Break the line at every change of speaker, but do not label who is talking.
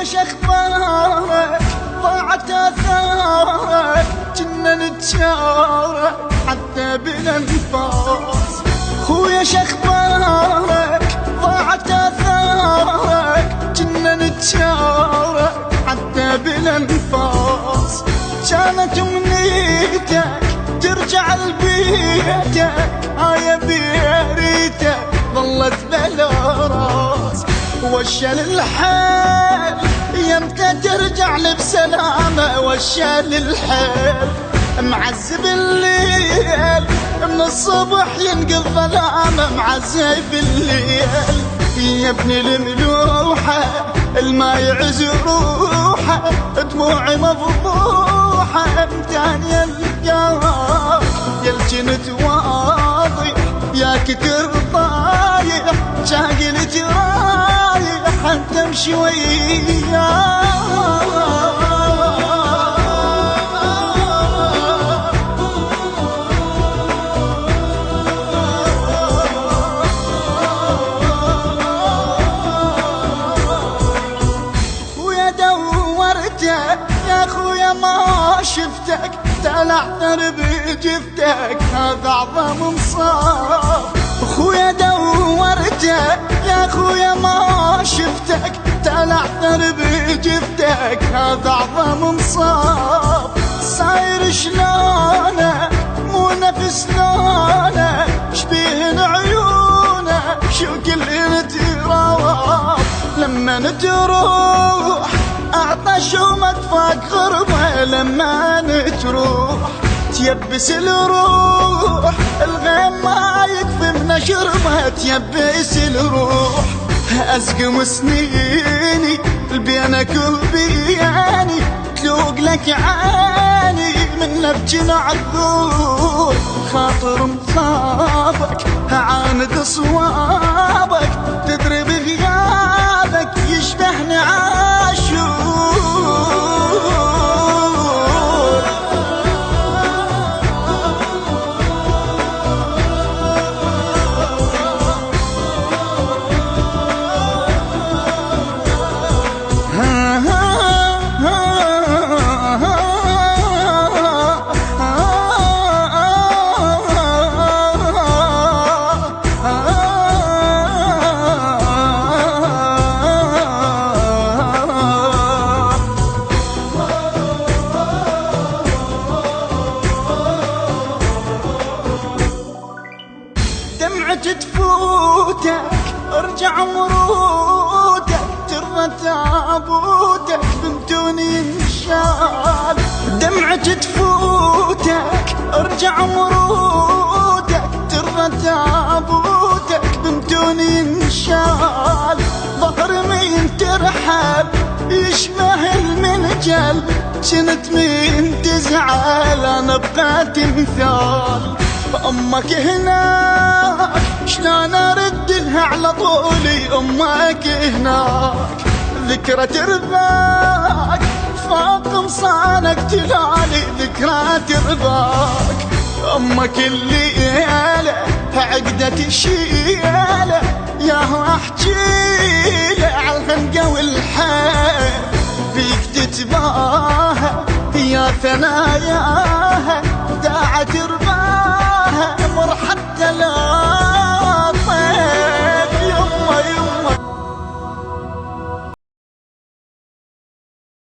خويا شخبارك ضاعت اثارك كنا نتشارك حتى بالانفاس. خويا شخبارك ضاعت اثارك كنا نتشارك حتى بالانفاس. كانت امنيتك ترجع لبيتك هاي بيريتك ظلت بلا راس. وشل الحال يمتى ترجع لي بسلامة. وشل الحال معذب الليل من الصبح ينقض ظلامة. معذب الليل يا ابن الملوحة الما يعز روحه دموعي مفضوحة. امتى القاك يا الجنت واضح يا كتر طايح شاقلت رايح حتى امشي وياك. يا خويا ما شفتك تلعثر بجفتك هذا اعظم مصاب. خويا دورتك يا خويا ما شفتك تلعثر بجفتك هذا اعظم مصاب. صاير شلونه مو نفس لونه شبيهن عيونه شو كل انتراب. لما تروح اعطش ومدفاك غربة. لما تروح تيبس الروح الغيم ما يكفي من شربة. تيبس الروح أزقم سنيني بينك وبياني تلوق لك عاني من نبجن عذور. خاطر مصابك عاند صوابك تدري بغيابك يشبهني عاشور. تفوتك ارجع مرودك ترى تابوتك بمتوني انشال. دمعة تفوتك ارجع مرودك ترى تابوتك بمتوني انشال. ظهر مين ترحل يشبه المنجل كنت مين تزعل انا بقيت مثال. امك هناك شلون ارد لها على طولي. امك هناك ذكرى ترباك فوق مصانك تلالي ذكرى ترباك. امك اللي عقدة تشيله ياهو احجيله عالخنقة والحيل فيك تتباهى يا ثنايا